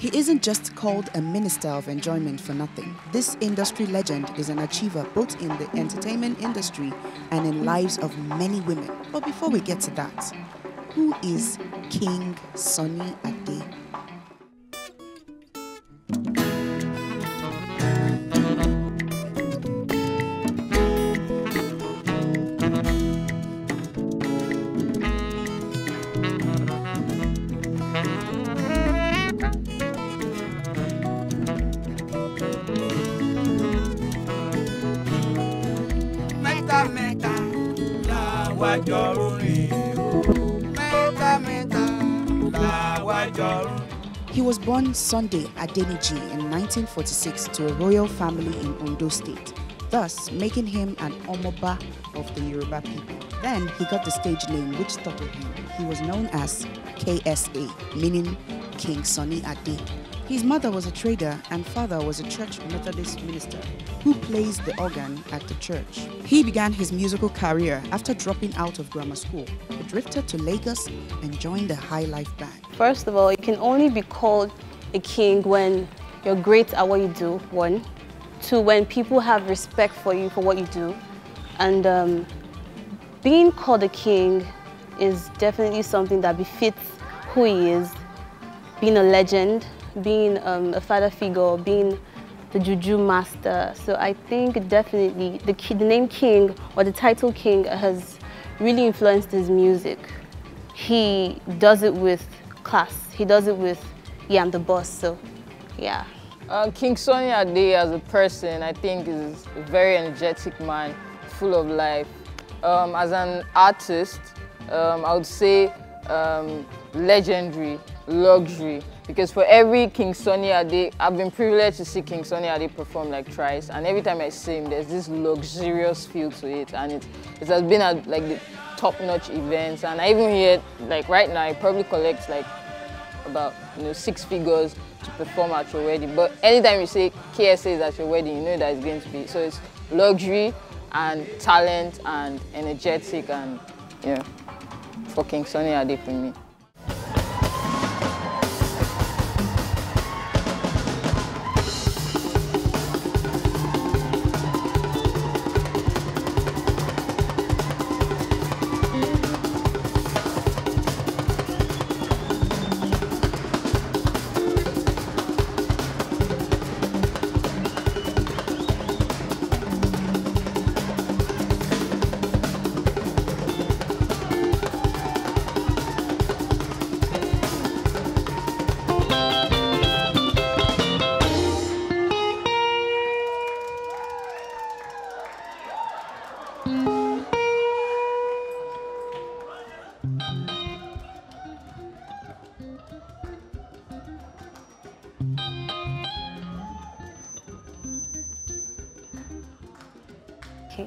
He isn't just called a minister of enjoyment for nothing. This industry legend is an achiever both in the entertainment industry and in lives of many women. But before we get to that, who is King Sunny Ade? He was born Sunday Adeniji in 1946 to a royal family in Ondo State, thus making him an Omoba of the Yoruba people. Then he got the stage name which stuck with him. He was known as KSA, meaning King Sunny Ade. His mother was a trader and father was a church Methodist minister who plays the organ at the church. He began his musical career after dropping out of grammar school. He drifted to Lagos and joined the High Life Band. First of all, you can only be called a king when you're great at what you do, one. Two, when people have respect for you for what you do. And being called a king is definitely something that befits who he is. Being a legend, being a father figure, being the juju master. So I think definitely the name king or the title king has really influenced his music. He does it with class. He does it with, yeah, I'm the boss, so yeah. King Sunny Ade as a person, I think, is a very energetic man, full of life. As an artist, I would say legendary, luxury. Because for every King Sunny Ade, I've been privileged to see King Sunny Ade perform like thrice, and every time I see him, there's this luxurious feel to it, and it has been at like the top-notch events. And I even hear, like right now, he probably collects like about 6 figures to perform at your wedding. But anytime you say KSA is at your wedding, you know that it's going to be. So it's luxury and talent and energetic, and yeah, for King Sunny Ade for me.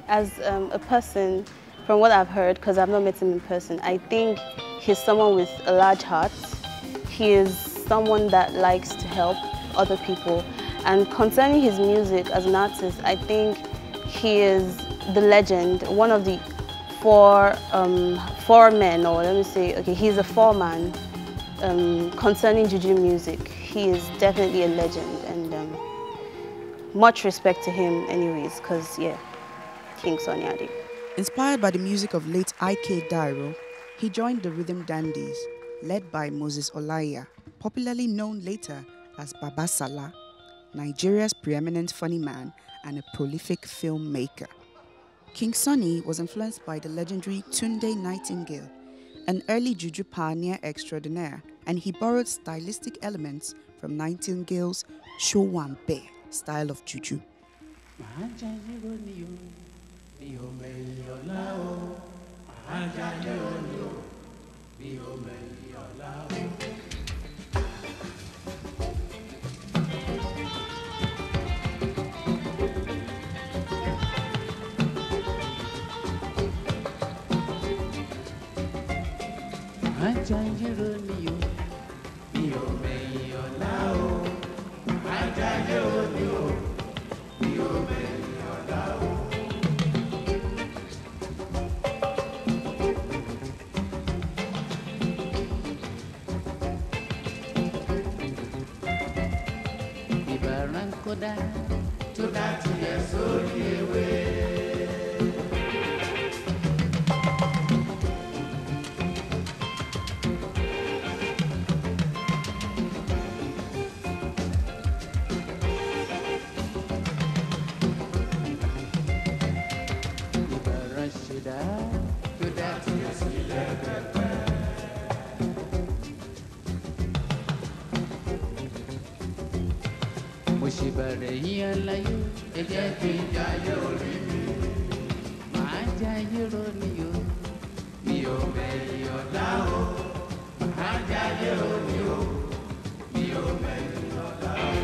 As a person, from what I've heard, because I've not met him in person, I think he's someone with a large heart. He is someone that likes to help other people. And concerning his music as an artist, I think he is the legend, one of the four men, or let me say, okay, he's a foreman concerning juju music. He is definitely a legend, and much respect to him anyways, because yeah, King Sunny Ade. Inspired by the music of late I.K. Dairo, he joined the Rhythm Dandies, led by Moses Olaiya, popularly known later as Baba Salah, Nigeria's preeminent funny man and a prolific filmmaker. King Sunny was influenced by the legendary Tunde Nightingale, an early juju pioneer extraordinaire, and he borrowed stylistic elements from Nightingale's Showambe style of juju. kódà tó dá tiẹ̀ sórí ewé. Òṣìbàrẹ̀ yín aláyé ẹ jẹ́ kí n jayé orí mi. Màá jayé lórí o, mi ò mẹ̀yìn ọ̀la o. Màá jayé lórí o, mi ò mẹ̀yìn ọ̀la o.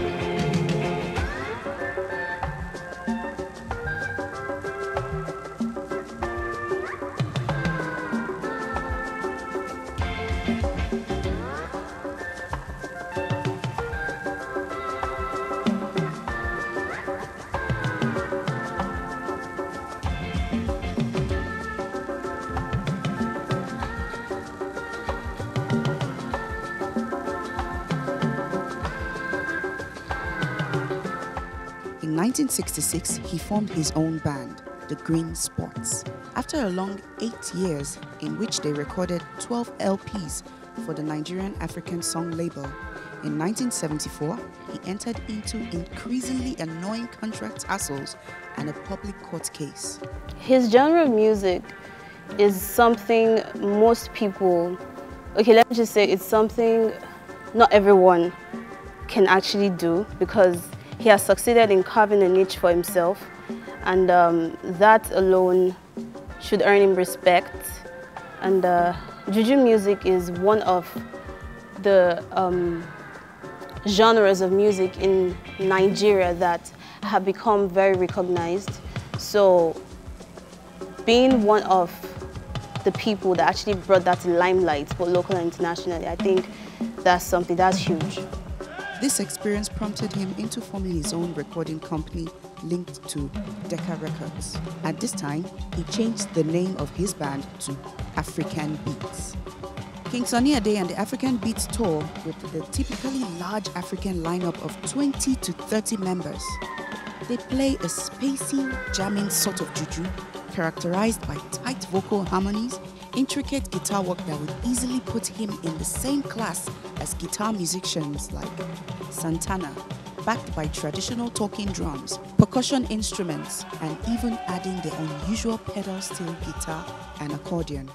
In 1966, he formed his own band, the Green Spots. After a long 8 years in which they recorded 12 LPs for the Nigerian African Song label, in 1974, he entered into increasingly annoying contract hassles and a public court case. His genre of music is something most people, okay, let me just say it's something not everyone can actually do, because he has succeeded in carving a niche for himself, and that alone should earn him respect. And Juju music is one of the genres of music in Nigeria that have become very recognized. So being one of the people that actually brought that to limelight, both local and internationally, I think that's something that's huge. This experience prompted him into forming his own recording company linked to Decca Records. At this time, he changed the name of his band to African Beats. King Sunny Ade and the African Beats tour with the typically large African lineup of 20 to 30 members. They play a spacey, jamming sort of juju, characterized by tight vocal harmonies, intricate guitar work that would easily put him in the same class as guitar musicians like Santana, backed by traditional talking drums, percussion instruments, and even adding the unusual pedal steel guitar and accordion.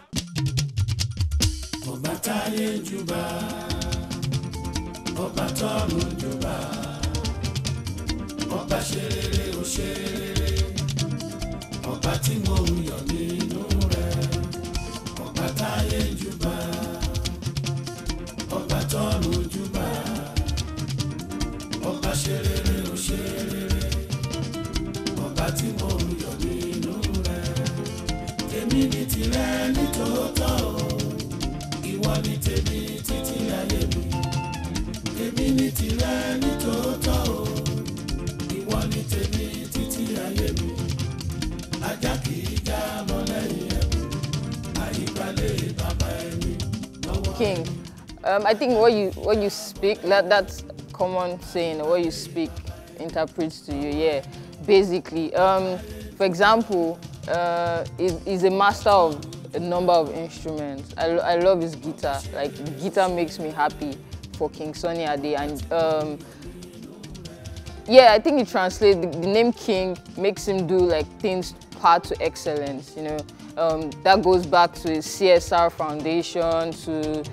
King, I think what you speak, that's common saying, what you speak interprets to you, yeah. Basically, for example, he's a master of a number of instruments. I love his guitar. Like, the guitar makes me happy for King Sunny Ade, and yeah, I think it translates. The name King makes him do like things path to excellence, you know. That goes back to his CSR foundation, to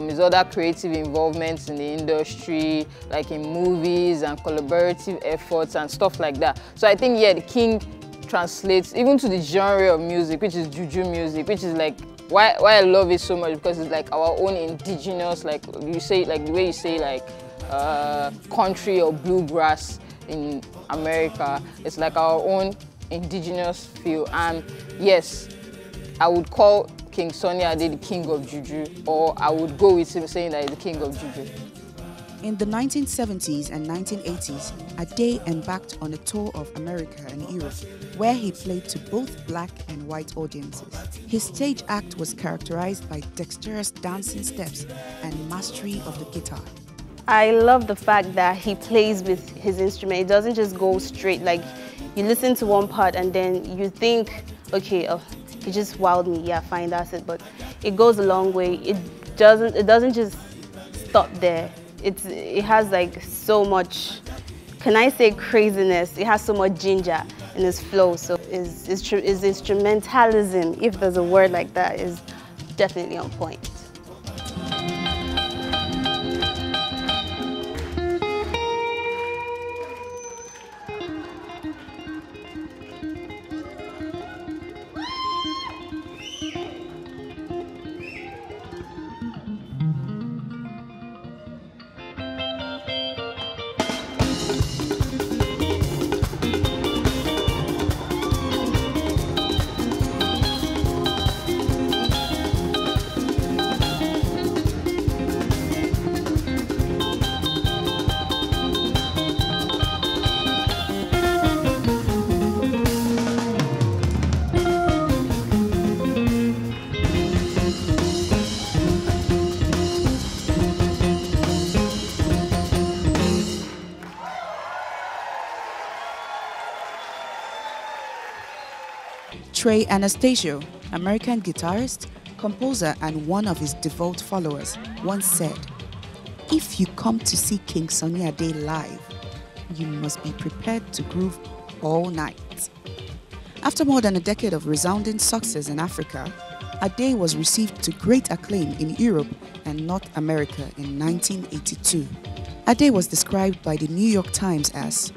his other creative involvements in the industry, like in movies and collaborative efforts and stuff like that. So I think, yeah, the King translates even to the genre of music, which is Juju music, which is like why I love it so much, because it's like our own indigenous, like you say, like the way you say like country or bluegrass in America. It's like our own indigenous feel, and yes, I would call King Sunny Ade the king of Juju, or I would go with him saying that he's the king of Juju. In the 1970s and 1980s, Ade embarked on a tour of America and Europe, where he played to both black and white audiences. His stage act was characterized by dexterous dancing steps and mastery of the guitar. I love the fact that he plays with his instrument. It doesn't just go straight, like you listen to one part and then you think, okay, oh, he just wowed me, yeah, fine, that's it. But it goes a long way. It doesn't just stop there. It has like so much, can I say craziness? It has so much ginger in his flow. So his instrumentalism, if there's a word like that, is definitely on point. Trey Anastasio, American guitarist, composer, and one of his devout followers, once said, "If you come to see King Sunny Ade live, you must be prepared to groove all night." After more than a decade of resounding success in Africa, Ade was received to great acclaim in Europe and North America in 1982. Ade was described by the New York Times as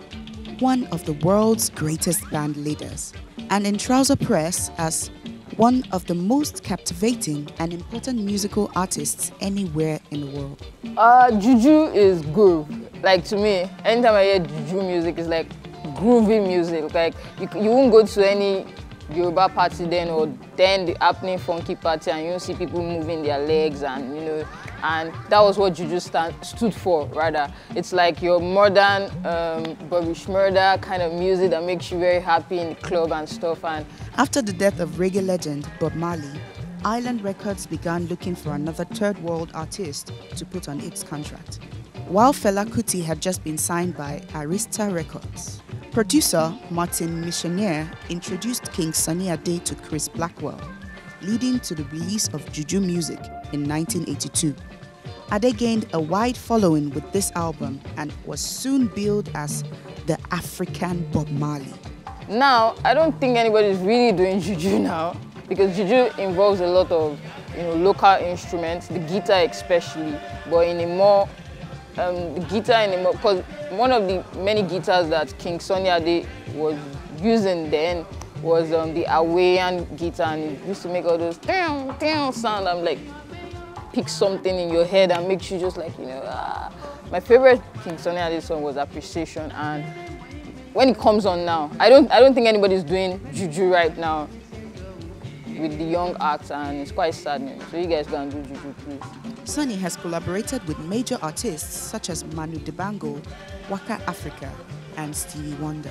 one of the world's greatest band leaders, and in Trouser Press as one of the most captivating and important musical artists anywhere in the world. Juju is groove. Like, to me, anytime I hear Juju music, it's like groovy music. Like, you won't go to any Yoruba party then, or then the happening funky party, and you don't see people moving their legs, and you know, and that was what Juju stood for, rather. It's like your modern Bobby Shmurda kind of music that makes you very happy in the club and stuff. And after the death of reggae legend Bob Marley, Island Records began looking for another third world artist to put on its contract, while Fela Kuti had just been signed by Arista Records. Producer Martin Missionnaire introduced King Sunny Ade to Chris Blackwell, leading to the release of Juju Music in 1982. Ade gained a wide following with this album and was soon billed as the African Bob Marley. Now, I don't think anybody's really doing Juju now, because Juju involves a lot of local instruments, the guitar especially, but in a more because one of the many guitars that King Sunny Ade was using then was the Hawaiian guitar, and it used to make all those down sound. I'm like, pick something in your head and makes you just like, My favorite King Sunny Ade song was Appreciation, and when it comes on now, I don't think anybody's doing Juju right now with the young acts, and it's quite saddening. So you guys go and do Juju, please. Sunny has collaborated with major artists such as Manu Dibango, Waka Africa, and Stevie Wonder.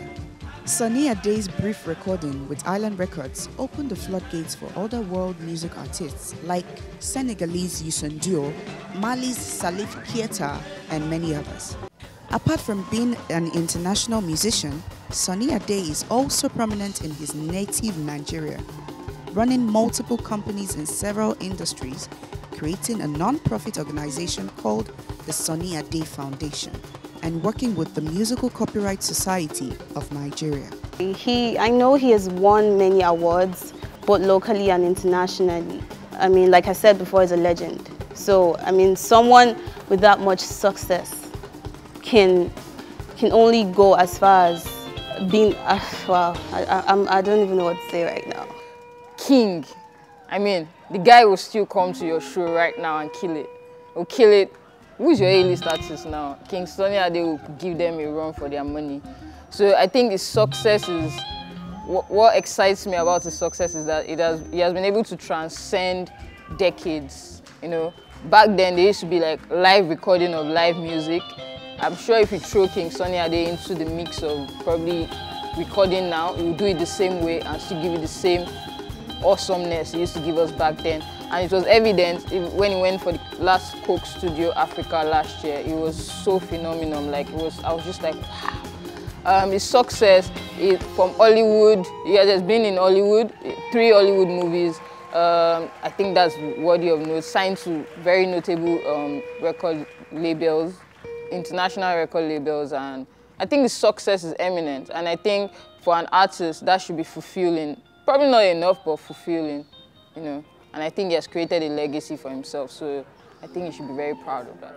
Sunny Ade's brief recording with Island Records opened the floodgates for other world music artists like Senegalese Youssou N'Dour, Mali's Salif Keita, and many others. Apart from being an international musician, Sunny Ade is also prominent in his native Nigeria, running multiple companies in several industries, creating a non-profit organization called the Sunny Ade Foundation, and working with the Musical Copyright Society of Nigeria. I know he has won many awards, both locally and internationally. I mean, like I said before, he's a legend. So, I mean, someone with that much success can only go as far as being, wow, I don't even know what to say right now. King. I mean, the guy will still come to your show right now and kill it. Will kill it. Who's your A-list artist now? King Sunny Ade will give them a run for their money. So I think his success is, what excites me about his success is that he has been able to transcend decades. Back then there used to be like live recording of live music. I'm sure if you throw King Sunny Ade into the mix of probably recording now, he will do it the same way and still give you the same awesomeness he used to give us back then. And it was evident when he went for the last Coke Studio Africa last year. It was so phenomenal. Like I was just like, wow. His success is from Hollywood. He has been in Hollywood, 3 Hollywood movies. I think that's worthy of note. Signed to very notable record labels, international record labels, and I think his success is eminent. And I think for an artist, that should be fulfilling. Probably not enough, but fulfilling, you know. And I think he has created a legacy for himself, so I think he should be very proud of that.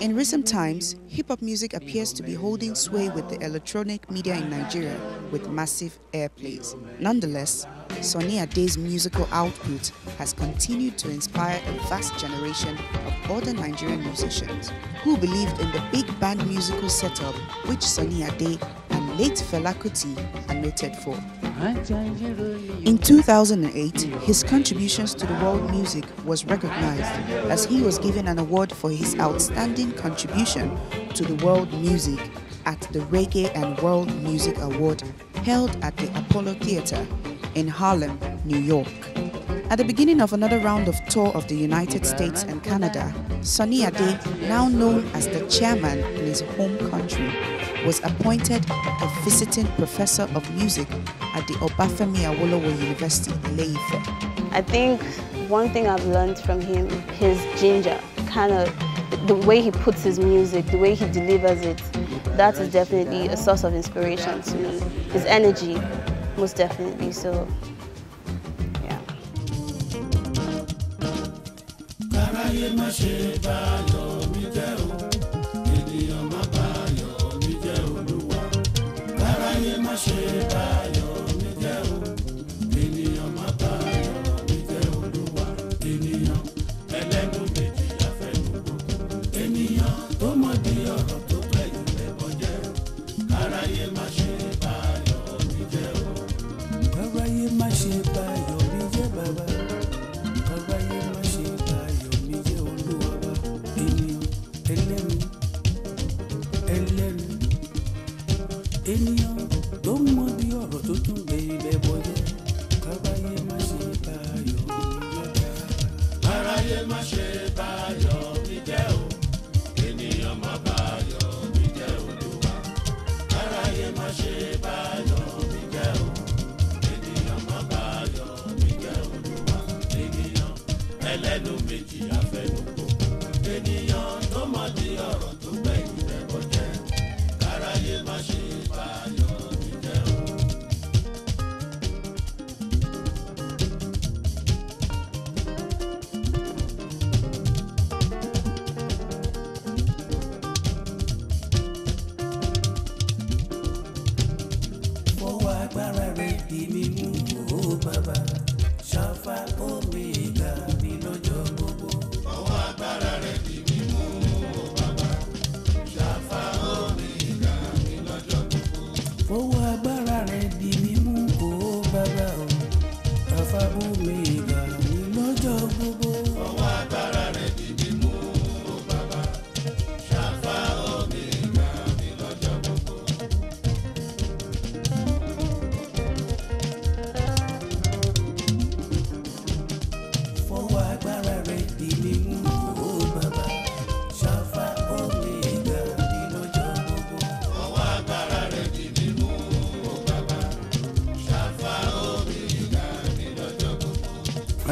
In recent times, hip-hop music appears to be holding sway with the electronic media in Nigeria with massive airplays. Nonetheless, Sunny Ade's musical output has continued to inspire a vast generation of other Nigerian musicians who believed in the big band musical setup which Sunny Ade and late Fela Kuti are noted for. In 2008, his contributions to the world music was recognized as he was given an award for his outstanding contribution to the world music at the Reggae and World Music Award held at the Apollo Theater in Harlem, New York. At the beginning of another round of tour of the United States and Canada, Sunny Ade, now known as the chairman in his home country, was appointed a visiting professor of music at the Obafemi Awolowo University, Ile-Ife. I think one thing I've learned from him, his ginger, kind of the way he puts his music, the way he delivers it, that is definitely a source of inspiration to me. His energy, most definitely, so yeah.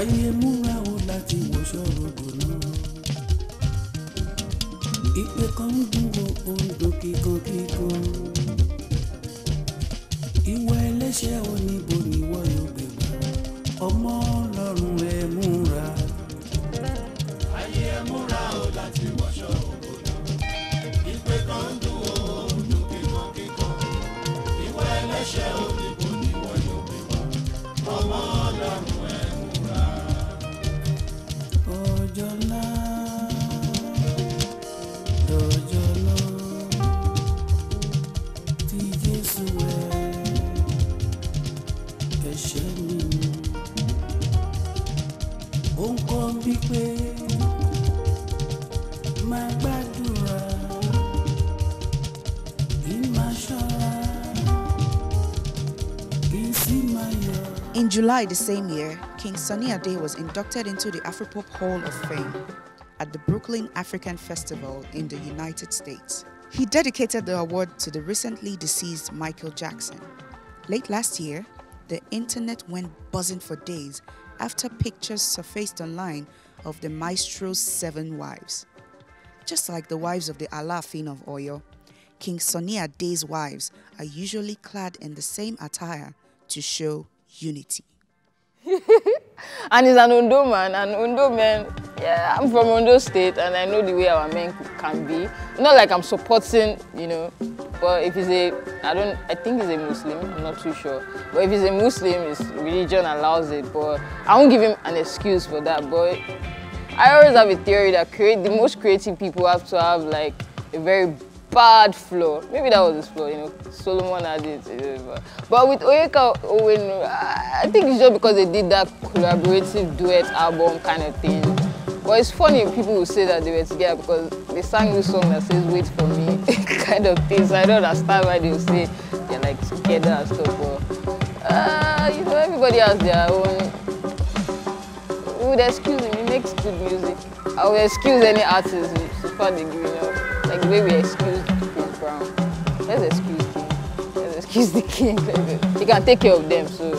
ayé múra o láti wọṣọ rògbò náà. Ìpè kan dúró òǹdó kíkan. Ìwà ẹlẹ́ṣẹ̀ oníbo ni wọ́n yóò gbé gbà. Ọmọ Ọlọ́run ẹ múra. Ayé ẹ múra o láti wọṣọ rògbò náà. Ìpè kan dúró òǹdó kíkan. Ìwà ẹlẹ́ṣẹ̀ oníbo ni wọ́n yóò gbé gbà. Ọmọ Ọlọ́run ẹ múra. Ọjọ́ ńlá. In July the same year, King Sunny Ade was inducted into the Afropop Hall of Fame at the Brooklyn African Festival in the United States. He dedicated the award to the recently deceased Michael Jackson. Late last year, the internet went buzzing for days after pictures surfaced online of the maestro's 7 wives. Just like the wives of the Alaafin of Oyo, King Sunny Ade's wives are usually clad in the same attire to show unity. And he's an Ondo man, and Ondo men, yeah, I'm from Ondo State, and I know the way our men can be. Not like I'm supporting, you know, but if he's I think he's a Muslim, I'm not too sure. But if he's a Muslim, his religion allows it, but I won't give him an excuse for that. But I always have a theory that the most creative people have to have like a very bad flaw. Maybe that was his flaw, you know. Solomon had it. But with Oyeka Owen, I think it's just because they did that collaborative duet album kind of thing. But it's funny people will say that they were together because they sang this song that says "Wait for me" kind of thing. So I don't understand why they will say they're like together and stuff. But you know, everybody has their own. We would excuse him. He makes good music. I would excuse any artist so far degree, you know. Like the way we excuse Chris Brown. Let's excuse King. Let's excuse the King. He can take care of them, so